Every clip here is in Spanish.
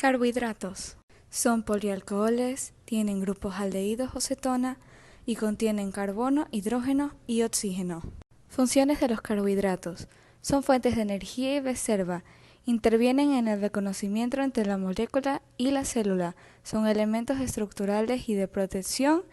Carbohidratos. Son polialcoholes, tienen grupos aldehídos o cetona y contienen carbono, hidrógeno y oxígeno. Funciones de los carbohidratos. Son fuentes de energía y reserva. Intervienen en el reconocimiento entre la molécula y la célula. Son elementos estructurales y de protección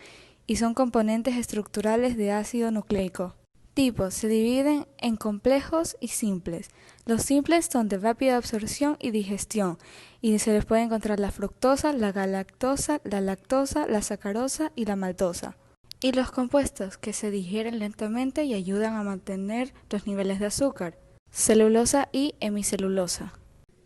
y son componentes estructurales de ácido nucleico. Tipos. Se dividen en complejos y simples. Los simples son de rápida absorción y digestión y se les puede encontrar la fructosa, la galactosa, la lactosa, la sacarosa y la maltosa. Y los compuestos, que se digieren lentamente y ayudan a mantener los niveles de azúcar. Celulosa y hemicelulosa.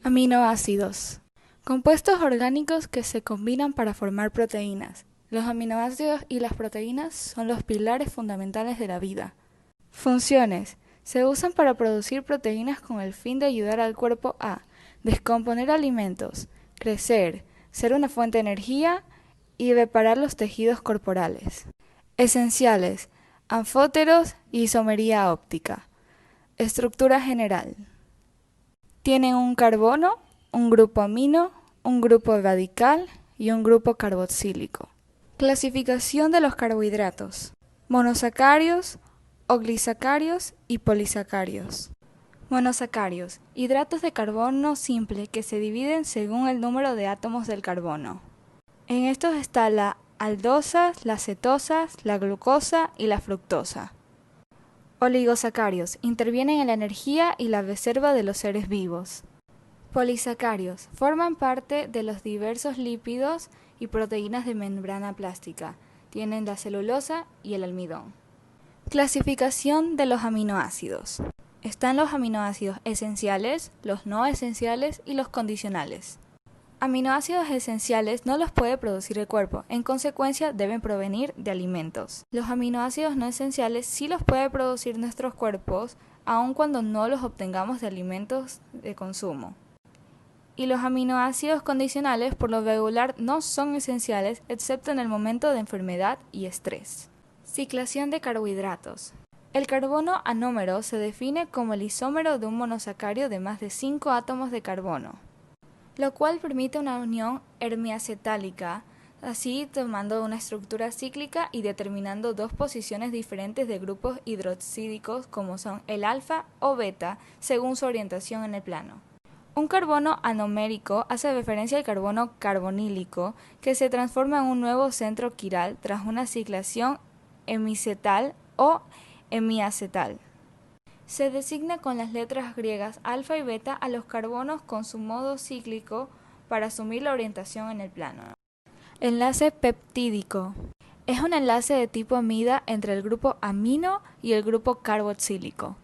Aminoácidos. Compuestos orgánicos que se combinan para formar proteínas. Los aminoácidos y las proteínas son los pilares fundamentales de la vida. Funciones. Se usan para producir proteínas con el fin de ayudar al cuerpo a descomponer alimentos, crecer, ser una fuente de energía y reparar los tejidos corporales. Esenciales. Anfóteros y isomería óptica. Estructura general. Tienen un carbono, un grupo amino, un grupo radical y un grupo carboxílico. Clasificación de los carbohidratos. Monosacáridos, oglisacáridos y polisacáridos. Monosacáridos. Hidratos de carbono simple que se dividen según el número de átomos del carbono. En estos está la aldosa, las cetosas, la glucosa y la fructosa. Oligosacáridos. Intervienen en la energía y la reserva de los seres vivos. Polisacáridos. Forman parte de los diversos lípidos y proteínas de membrana plástica. Tienen la celulosa y el almidón. Clasificación de los aminoácidos. Están los aminoácidos esenciales, los no esenciales y los condicionales. Aminoácidos esenciales no los puede producir el cuerpo, en consecuencia deben provenir de alimentos. Los aminoácidos no esenciales sí los puede producir nuestros cuerpos, aun cuando no los obtengamos de alimentos de consumo. Y los aminoácidos condicionales por lo regular no son esenciales excepto en el momento de enfermedad y estrés. Ciclación de carbohidratos. El carbono anómero se define como el isómero de un monosacárido de más de 5 átomos de carbono, lo cual permite una unión hermiacetálica, así tomando una estructura cíclica y determinando dos posiciones diferentes de grupos hidroxídicos como son el alfa o beta según su orientación en el plano. Un carbono anomérico hace referencia al carbono carbonílico que se transforma en un nuevo centro quiral tras una ciclación hemicetal o hemiacetal. Se designa con las letras griegas alfa y beta a los carbonos con su modo cíclico para asumir la orientación en el plano. Enlace peptídico. Es un enlace de tipo amida entre el grupo amino y el grupo carboxílico.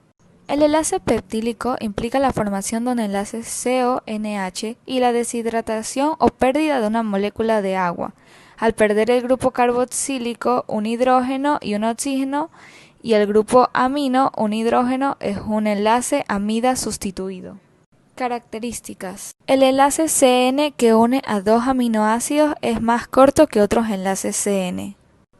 El enlace peptídico implica la formación de un enlace CONH y la deshidratación o pérdida de una molécula de agua. Al perder el grupo carboxílico, un hidrógeno y un oxígeno, y el grupo amino, un hidrógeno, es un enlace amida sustituido. Características. El enlace CN que une a dos aminoácidos es más corto que otros enlaces CN.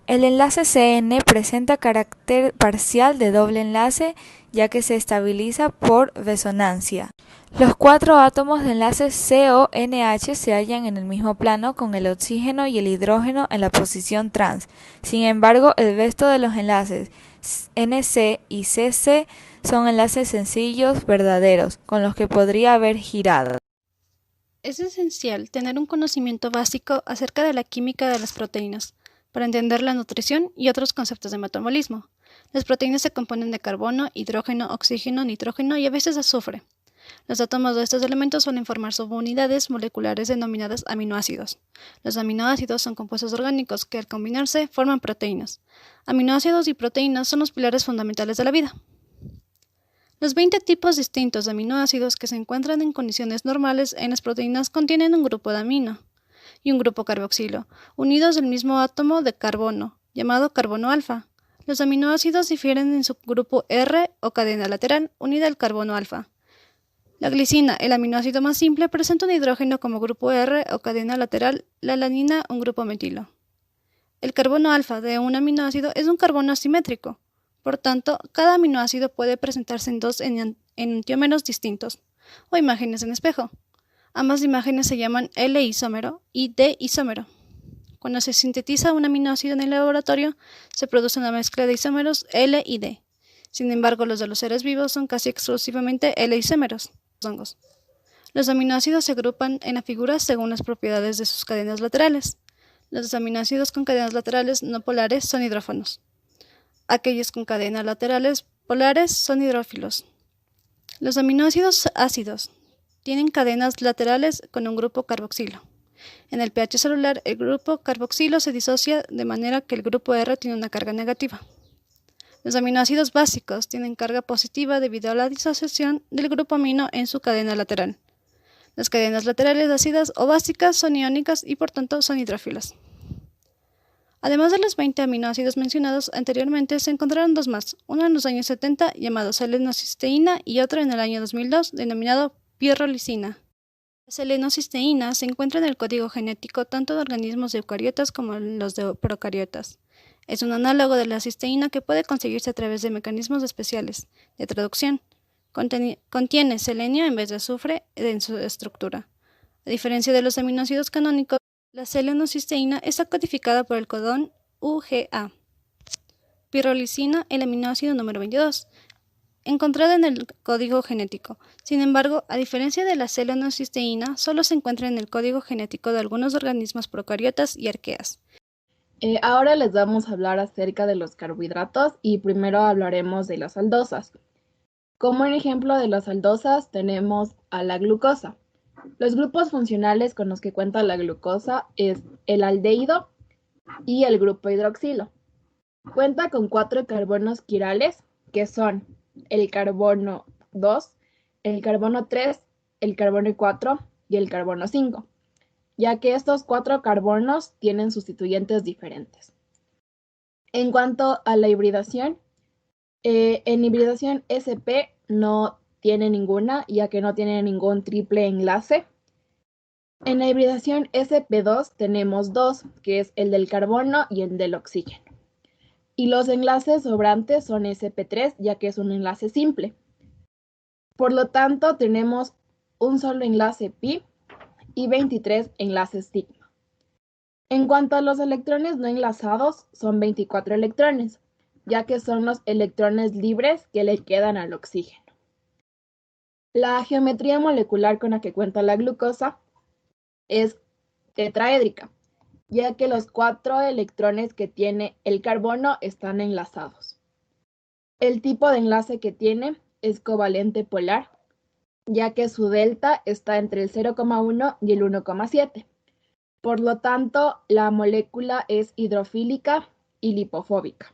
El enlace CN presenta carácter parcial de doble enlace ya que se estabiliza por resonancia. Los 4 átomos de enlace CONH se hallan en el mismo plano con el oxígeno y el hidrógeno en la posición trans. Sin embargo, el resto de los enlaces NC y CC son enlaces sencillos verdaderos, con los que podría haber girado. Es esencial tener un conocimiento básico acerca de la química de las proteínas, para entender la nutrición y otros conceptos de metabolismo. Las proteínas se componen de carbono, hidrógeno, oxígeno, nitrógeno y a veces azufre. Los átomos de estos elementos suelen formar subunidades moleculares denominadas aminoácidos. Los aminoácidos son compuestos orgánicos que al combinarse forman proteínas. Aminoácidos y proteínas son los pilares fundamentales de la vida. Los 20 tipos distintos de aminoácidos que se encuentran en condiciones normales en las proteínas contienen un grupo de amino y un grupo carboxilo, unidos del mismo átomo de carbono, llamado carbono alfa. Los aminoácidos difieren en su grupo R o cadena lateral, unida al carbono alfa. La glicina, el aminoácido más simple, presenta un hidrógeno como grupo R o cadena lateral, la alanina un grupo metilo. El carbono alfa de un aminoácido es un carbono asimétrico. Por tanto, cada aminoácido puede presentarse en dos enantiómeros distintos, o imágenes en espejo. Ambas imágenes se llaman L-isómero y D-isómero. Cuando se sintetiza un aminoácido en el laboratorio, se produce una mezcla de isómeros L y D. Sin embargo, los de los seres vivos son casi exclusivamente L-isómeros, los hongos. Los aminoácidos se agrupan en la figura según las propiedades de sus cadenas laterales. Los aminoácidos con cadenas laterales no polares son hidrófonos. Aquellos con cadenas laterales polares son hidrófilos. Los aminoácidos ácidos tienen cadenas laterales con un grupo carboxilo. En el pH celular, el grupo carboxilo se disocia de manera que el grupo R tiene una carga negativa. Los aminoácidos básicos tienen carga positiva debido a la disociación del grupo amino en su cadena lateral. Las cadenas laterales ácidas o básicas son iónicas y por tanto son hidrófilas. Además de los 20 aminoácidos mencionados anteriormente, se encontraron dos más, uno en los años 70 llamado selenocisteína y otro en el año 2002 denominado pirrolicina. La selenocisteína se encuentra en el código genético tanto de organismos eucariotas como en los de procariotas. Es un análogo de la cisteína que puede conseguirse a través de mecanismos especiales de traducción. Contiene selenio en vez de azufre en su estructura. A diferencia de los aminoácidos canónicos, la selenocisteína está codificada por el codón UGA. Pirrolicina, el aminoácido número 22. Encontrada en el código genético. Sin embargo, a diferencia de la selenocisteína, solo se encuentra en el código genético de algunos organismos procariotas y arqueas. Ahora les vamos a hablar acerca de los carbohidratos y primero hablaremos de las aldosas. Como un ejemplo de las aldosas tenemos a la glucosa. Los grupos funcionales con los que cuenta la glucosa es el aldehído y el grupo hidroxilo. Cuenta con 4 carbonos quirales que son el carbono 2, el carbono 3, el carbono 4 y el carbono 5, ya que estos 4 carbonos tienen sustituyentes diferentes. En cuanto a la hibridación, en hibridación sp no tiene ninguna, ya que no tiene ningún triple enlace. En la hibridación sp2 tenemos 2, que es el del carbono y el del oxígeno. Y los enlaces sobrantes son sp3, ya que es un enlace simple. Por lo tanto, tenemos un solo enlace pi y 23 enlaces sigma. En cuanto a los electrones no enlazados, son 24 electrones, ya que son los electrones libres que le quedan al oxígeno. La geometría molecular con la que cuenta la glucosa es tetraédrica, ya que los 4 electrones que tiene el carbono están enlazados. El tipo de enlace que tiene es covalente polar, ya que su delta está entre el 0,1 y el 1,7. Por lo tanto, la molécula es hidrofílica y lipofóbica.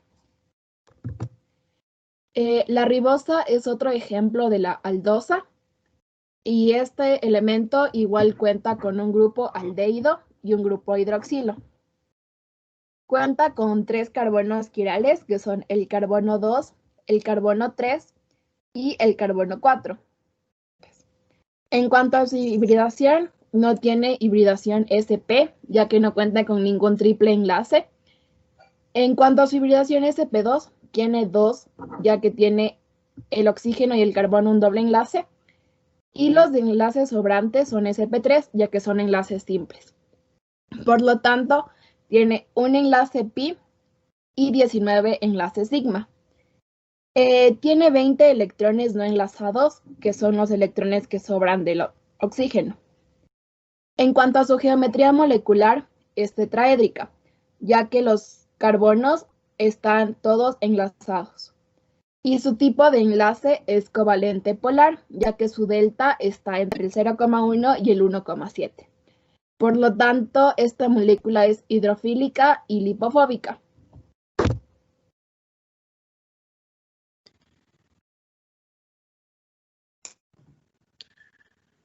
La ribosa es otro ejemplo de la aldosa, y este elemento igual cuenta con un grupo aldehído y un grupo hidroxilo. Cuenta con 3 carbonos quirales, que son el carbono 2, el carbono 3 y el carbono 4. En cuanto a su hibridación, no tiene hibridación sp, ya que no cuenta con ningún triple enlace. En cuanto a su hibridación sp2, tiene 2, ya que tiene el oxígeno y el carbono un doble enlace. Y los enlaces sobrantes son sp3, ya que son enlaces simples. Por lo tanto, tiene un enlace pi y 19 enlaces sigma. Tiene 20 electrones no enlazados, que son los electrones que sobran del oxígeno. En cuanto a su geometría molecular, es tetraédrica, ya que los carbonos están todos enlazados. Y su tipo de enlace es covalente polar, ya que su delta está entre el 0,1 y el 1,7. Por lo tanto, esta molécula es hidrofílica y lipofóbica.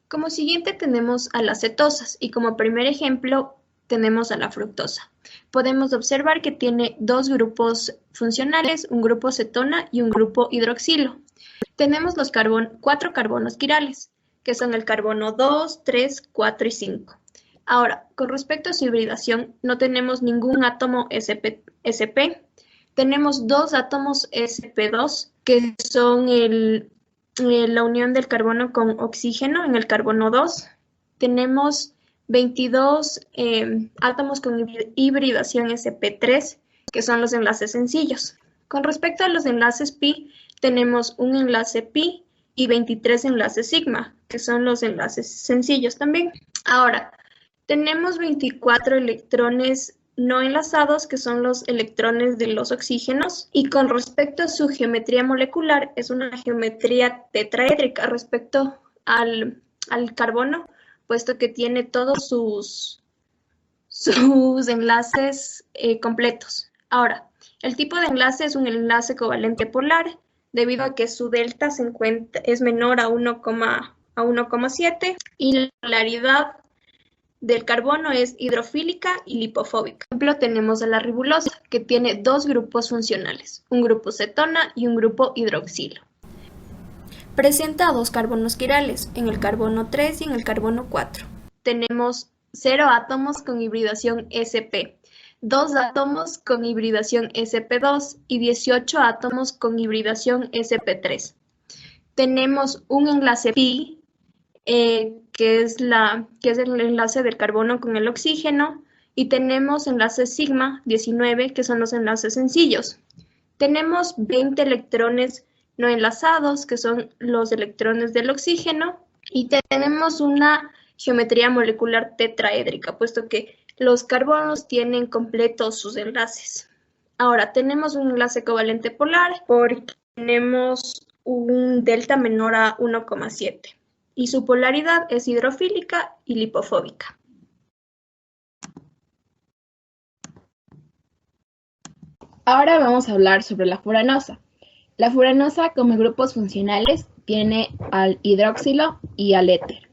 Como siguiente tenemos a las cetosas y como primer ejemplo tenemos a la fructosa. Podemos observar que tiene 2 grupos funcionales, un grupo cetona y un grupo hidroxilo. Tenemos los 4 carbonos quirales, que son el carbono 2, 3, 4 y 5. Ahora, con respecto a su hibridación, no tenemos ningún átomo sp. Tenemos 2 átomos sp2, que son la unión del carbono con oxígeno en el carbono 2. tenemos 22 átomos con hibridación sp3, que son los enlaces sencillos. Con respecto a los enlaces pi, tenemos un enlace pi y 23 enlaces sigma, que son los enlaces sencillos también. Ahora, tenemos 24 electrones no enlazados, que son los electrones de los oxígenos, y con respecto a su geometría molecular, es una geometría tetraédrica respecto al carbono, puesto que tiene todos sus enlaces completos. Ahora, el tipo de enlace es un enlace covalente polar, debido a que su delta es menor a 1,7 y la polaridad del carbono es hidrofílica y lipofóbica. Por ejemplo, tenemos a la ribulosa, que tiene dos grupos funcionales, un grupo cetona y un grupo hidroxilo. Presenta dos carbonos quirales, en el carbono 3 y en el carbono 4. Tenemos 0 átomos con hibridación sp, 2 átomos con hibridación sp2 y 18 átomos con hibridación sp3. Tenemos un enlace pi, que es el enlace del carbono con el oxígeno, y tenemos enlaces sigma 19, que son los enlaces sencillos. Tenemos 20 electrones no enlazados, que son los electrones del oxígeno, y tenemos una geometría molecular tetraédrica, puesto que los carbonos tienen completos sus enlaces. Ahora, tenemos un enlace covalente polar porque tenemos un delta menor a 1,7 y su polaridad es hidrofílica y lipofóbica. Ahora vamos a hablar sobre la furanosa. La furanosa, como grupos funcionales, tiene al hidroxilo y al éter.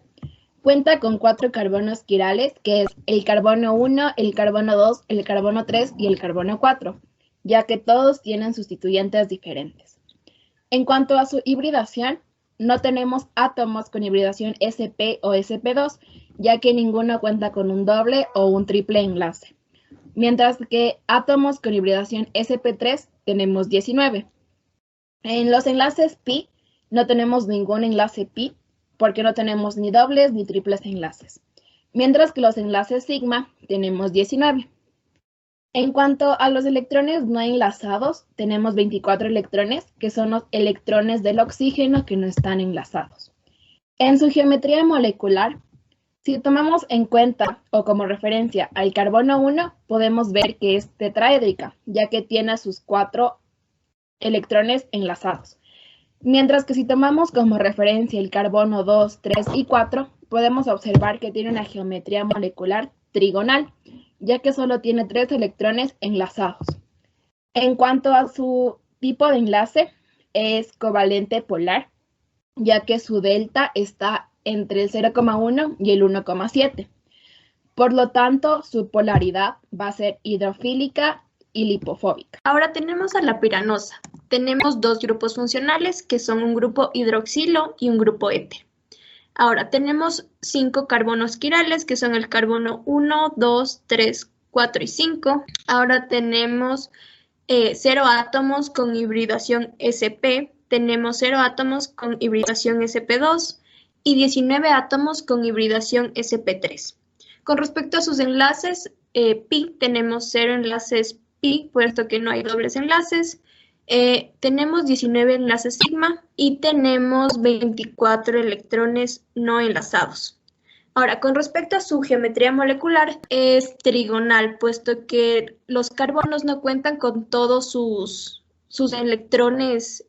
Cuenta con 4 carbonos quirales, que es el carbono 1, el carbono 2, el carbono 3 y el carbono 4, ya que todos tienen sustituyentes diferentes. En cuanto a su hibridación, no tenemos átomos con hibridación sp o sp2, ya que ninguno cuenta con un doble o un triple enlace. Mientras que átomos con hibridación sp3 tenemos 19. En los enlaces pi no tenemos ningún enlace pi, porque no tenemos ni dobles ni triples enlaces. Mientras que los enlaces sigma tenemos 19. En cuanto a los electrones no enlazados, tenemos 24 electrones, que son los electrones del oxígeno que no están enlazados. En su geometría molecular, si tomamos en cuenta o como referencia al carbono 1, podemos ver que es tetraédrica, ya que tiene sus 4 electrones enlazados. Mientras que si tomamos como referencia el carbono 2, 3 y 4, podemos observar que tiene una geometría molecular trigonal, ya que solo tiene 3 electrones enlazados. En cuanto a su tipo de enlace, es covalente polar, ya que su delta está entre el 0,1 y el 1,7. Por lo tanto, su polaridad va a ser hidrofílica y lipofóbica. Ahora tenemos a la piranosa. Tenemos dos grupos funcionales, que son un grupo hidroxilo y un grupo éter. Ahora tenemos 5 carbonos quirales, que son el carbono 1, 2, 3, 4 y 5. Ahora tenemos 0 átomos con hibridación sp, tenemos 0 átomos con hibridación sp2 y 19 átomos con hibridación sp3. Con respecto a sus enlaces, pi, tenemos 0 enlaces pi, puesto que no hay dobles enlaces. Tenemos 19 enlaces sigma y tenemos 24 electrones no enlazados. Ahora, con respecto a su geometría molecular, es trigonal, puesto que los carbonos no cuentan con todos sus electrones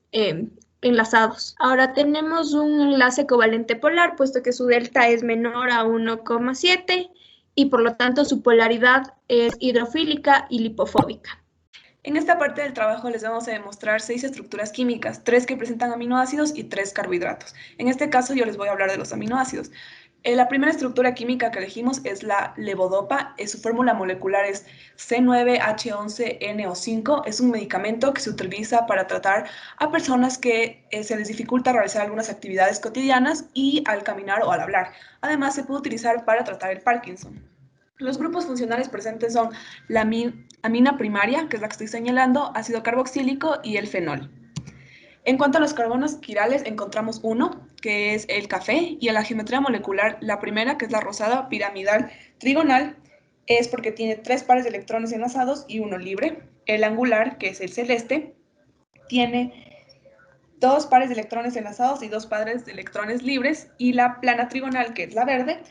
enlazados. Ahora tenemos un enlace covalente polar, puesto que su delta es menor a 1,7 y por lo tanto su polaridad es hidrofílica y lipofóbica. En esta parte del trabajo les vamos a demostrar 6 estructuras químicas, 3 que presentan aminoácidos y 3 carbohidratos. En este caso yo les voy a hablar de los aminoácidos. La primera estructura química que elegimos es la levodopa. Su fórmula molecular es C9H11NO5. Es un medicamento que se utiliza para tratar a personas que se les dificulta realizar algunas actividades cotidianas y al caminar o al hablar. Además, se puede utilizar para tratar el Parkinson. Los grupos funcionales presentes son la amina primaria, que es la que estoy señalando, ácido carboxílico y el fenol. En cuanto a los carbonos quirales, encontramos uno, que es el café, y a la geometría molecular, la primera, que es la rosada piramidal trigonal, es porque tiene 3 pares de electrones enlazados y uno libre. El angular, que es el celeste, tiene 2 pares de electrones enlazados y 2 pares de electrones libres, y la plana trigonal, que es la verde,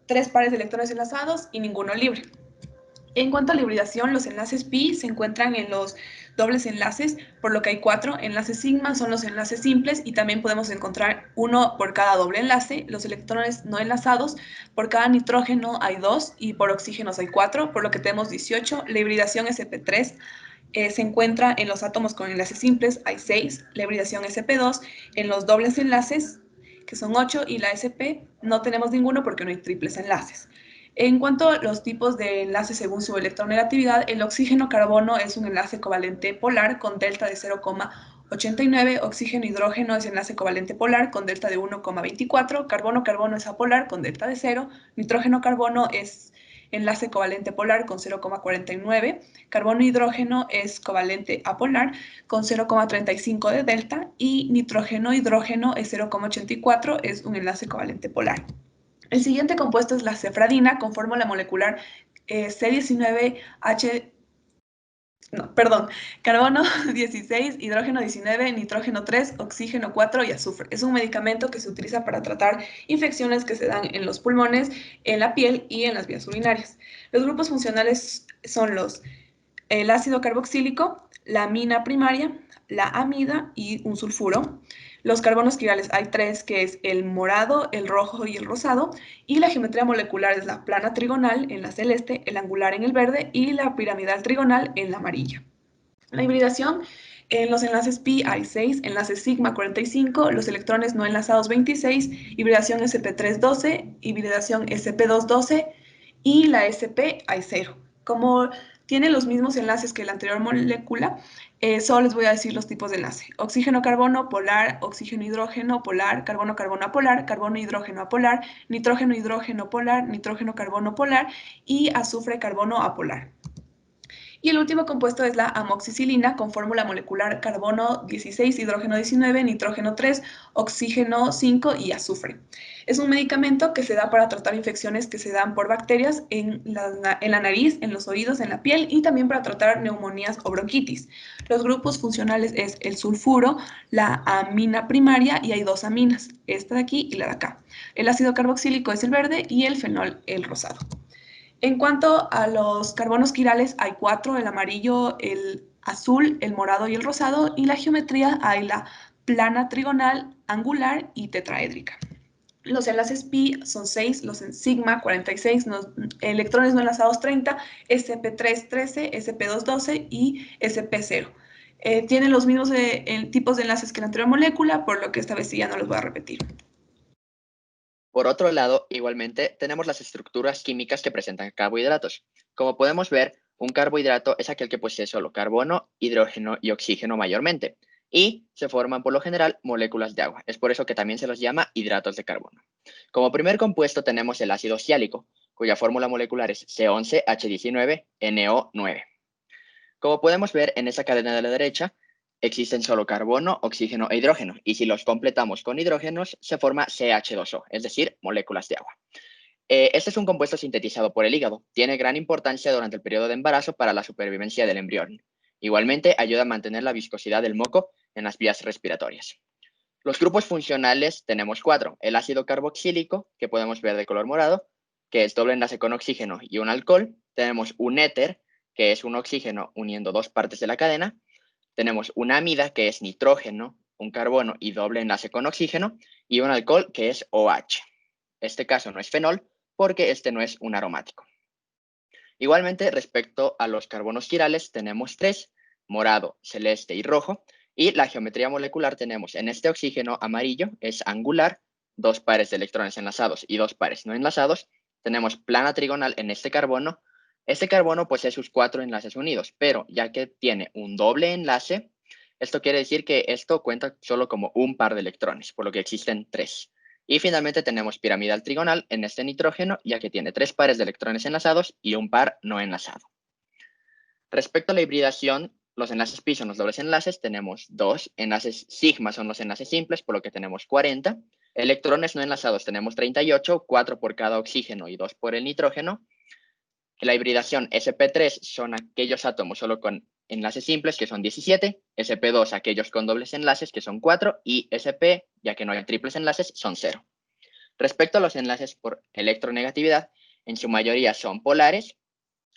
3 pares de electrones enlazados y ninguno libre. En cuanto a la hibridación, los enlaces pi se encuentran en los dobles enlaces, por lo que hay 4. Enlaces sigma son los enlaces simples y también podemos encontrar uno por cada doble enlace. Los electrones no enlazados, por cada nitrógeno hay 2 y por oxígenos hay 4, por lo que tenemos 18. La hibridación sp3 se encuentra en los átomos con enlaces simples, hay 6. La hibridación sp2 en los dobles enlaces, que son 8, y la sp no tenemos ninguno porque no hay triples enlaces. En cuanto a los tipos de enlaces según su electronegatividad, el oxígeno-carbono es un enlace covalente polar con delta de 0,89, oxígeno-hidrógeno es enlace covalente polar con delta de 1,24, carbono-carbono es apolar con delta de 0, nitrógeno-carbono es enlace covalente polar con 0,49, carbono-hidrógeno es covalente apolar con 0,35 de delta y nitrógeno-hidrógeno es 0,84, es un enlace covalente polar. El siguiente compuesto es la cefradina con fórmula molecular C19H, carbono 16, hidrógeno 19, nitrógeno 3, oxígeno 4 y azufre. Es un medicamento que se utiliza para tratar infecciones que se dan en los pulmones, en la piel y en las vías urinarias. Los grupos funcionales son el ácido carboxílico, la amina primaria, la amida y un sulfuro. Los carbonos quirales hay 3, que es el morado, el rojo y el rosado, y la geometría molecular es la plana trigonal en la celeste, el angular en el verde y la piramidal trigonal en la amarilla. La hibridación, en los enlaces pi hay 6, enlaces sigma 45, los electrones no enlazados 26, hibridación sp3 12, hibridación sp2 12 y la sp hay 0. Como tiene los mismos enlaces que la anterior molécula, solo les voy a decir los tipos de enlace. Oxígeno-carbono polar, oxígeno-hidrógeno polar, carbono-carbono apolar, carbono-hidrógeno apolar, nitrógeno-hidrógeno polar, nitrógeno-carbono polar y azufre-carbono apolar. Y el último compuesto es la amoxicilina con fórmula molecular carbono 16, hidrógeno 19, nitrógeno 3, oxígeno 5 y azufre. Es un medicamento que se da para tratar infecciones que se dan por bacterias en la nariz, en los oídos, en la piel y también para tratar neumonías o bronquitis. Los grupos funcionales es el sulfuro, la amina primaria y hay 2 aminas, esta de aquí y la de acá. El ácido carboxílico es el verde y el fenol el rosado. En cuanto a los carbonos quirales, hay 4, el amarillo, el azul, el morado y el rosado, y la geometría hay la plana trigonal, angular y tetraédrica. Los enlaces pi son 6, los en sigma 46, electrones no enlazados 30, sp3 13, sp2 12 y sp0. Tienen los mismos tipos de enlaces que la anterior molécula, por lo que esta vez sí ya no los voy a repetir. Por otro lado, igualmente, tenemos las estructuras químicas que presentan carbohidratos. Como podemos ver, un carbohidrato es aquel que posee solo carbono, hidrógeno y oxígeno mayormente, y se forman por lo general moléculas de agua. Es por eso que también se los llama hidratos de carbono. Como primer compuesto tenemos el ácido siálico, cuya fórmula molecular es C11H19NO9. Como podemos ver en esta cadena de la derecha, existen solo carbono, oxígeno e hidrógeno, y si los completamos con hidrógenos, se forma CH2O, es decir, moléculas de agua. Este es un compuesto sintetizado por el hígado. Tiene gran importancia durante el periodo de embarazo para la supervivencia del embrión. Igualmente, ayuda a mantener la viscosidad del moco en las vías respiratorias. Los grupos funcionales tenemos 4. El ácido carboxílico, que podemos ver de color morado, que es doble enlace con oxígeno y un alcohol. Tenemos un éter, que es un oxígeno uniendo 2 partes de la cadena. Tenemos una amida, que es nitrógeno, un carbono y doble enlace con oxígeno, y un alcohol, que es OH. Este caso no es fenol, porque este no es un aromático. Igualmente, respecto a los carbonos quirales, tenemos 3, morado, celeste y rojo, y la geometría molecular tenemos en este oxígeno amarillo, es angular, 2 pares de electrones enlazados y 2 pares no enlazados. Tenemos plana trigonal en este carbono. Este carbono posee sus 4 enlaces unidos, pero ya que tiene un doble enlace, esto quiere decir que esto cuenta solo como un par de electrones, por lo que existen 3. Y finalmente tenemos piramidal trigonal en este nitrógeno, ya que tiene 3 pares de electrones enlazados y un par no enlazado. Respecto a la hibridación, los enlaces pi son los dobles enlaces, tenemos 2, enlaces sigma son los enlaces simples, por lo que tenemos 40, Electrones no enlazados tenemos 38, 4 por cada oxígeno y 2 por el nitrógeno. La hibridación sp3 son aquellos átomos solo con enlaces simples, que son 17, sp2 aquellos con dobles enlaces, que son 4, y sp, ya que no hay triples enlaces, son 0. Respecto a los enlaces por electronegatividad, en su mayoría son polares,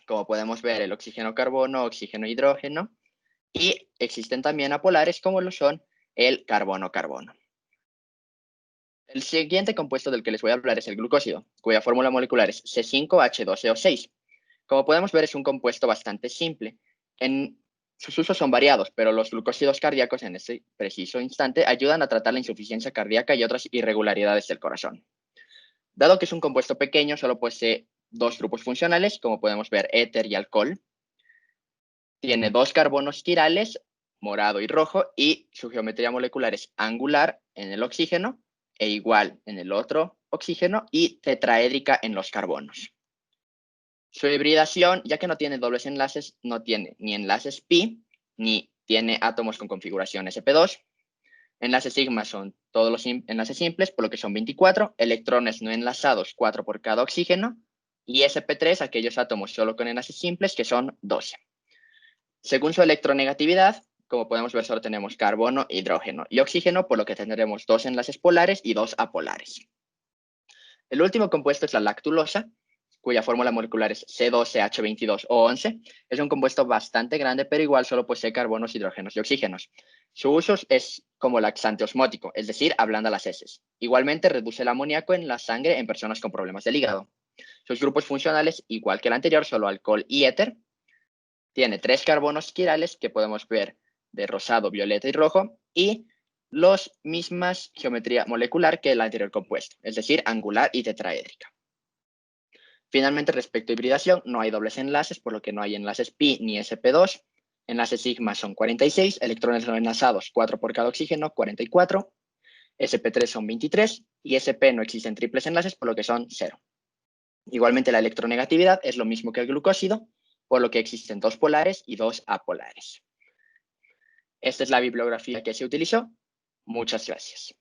como podemos ver el oxígeno-carbono, oxígeno-hidrógeno, y existen también apolares, como lo son el carbono-carbono. El siguiente compuesto del que les voy a hablar es el glucósido, cuya fórmula molecular es C5H12O6. Como podemos ver, es un compuesto bastante simple. Sus usos son variados, pero los glucósidos cardíacos en este preciso instante ayudan a tratar la insuficiencia cardíaca y otras irregularidades del corazón. Dado que es un compuesto pequeño, solo posee 2 grupos funcionales, como podemos ver, éter y alcohol. Tiene 2 carbonos quirales, morado y rojo, y su geometría molecular es angular en el oxígeno e igual en el otro oxígeno y tetraédrica en los carbonos. Su hibridación, ya que no tiene dobles enlaces, no tiene ni enlaces pi, ni tiene átomos con configuración sp2. Enlaces sigma son todos los enlaces simples, por lo que son 24, electrones no enlazados, 4 por cada oxígeno, y sp3, aquellos átomos solo con enlaces simples, que son 12. Según su electronegatividad, como podemos ver, solo tenemos carbono, hidrógeno y oxígeno, por lo que tendremos 2 enlaces polares y 2 apolares. El último compuesto es la lactulosa, cuya fórmula molecular es C2CH22O11. Es un compuesto bastante grande, pero igual solo posee carbonos, hidrógenos y oxígenos. Su uso es como laxante osmótico, es decir, ablanda las heces. Igualmente reduce el amoníaco en la sangre en personas con problemas del hígado. Sus grupos funcionales, igual que el anterior, solo alcohol y éter. Tiene 3 carbonos quirales que podemos ver de rosado, violeta y rojo, y las mismas geometría molecular que el anterior compuesto, es decir, angular y tetraédrica. Finalmente, respecto a hibridación, no hay dobles enlaces, por lo que no hay enlaces pi ni sp2. Enlaces sigma son 46, electrones no enlazados, 4 por cada oxígeno, 44. sp3 son 23 y sp no existen triples enlaces, por lo que son 0. Igualmente, la electronegatividad es lo mismo que el glucósido, por lo que existen 2 polares y 2 apolares. Esta es la bibliografía que se utilizó. Muchas gracias.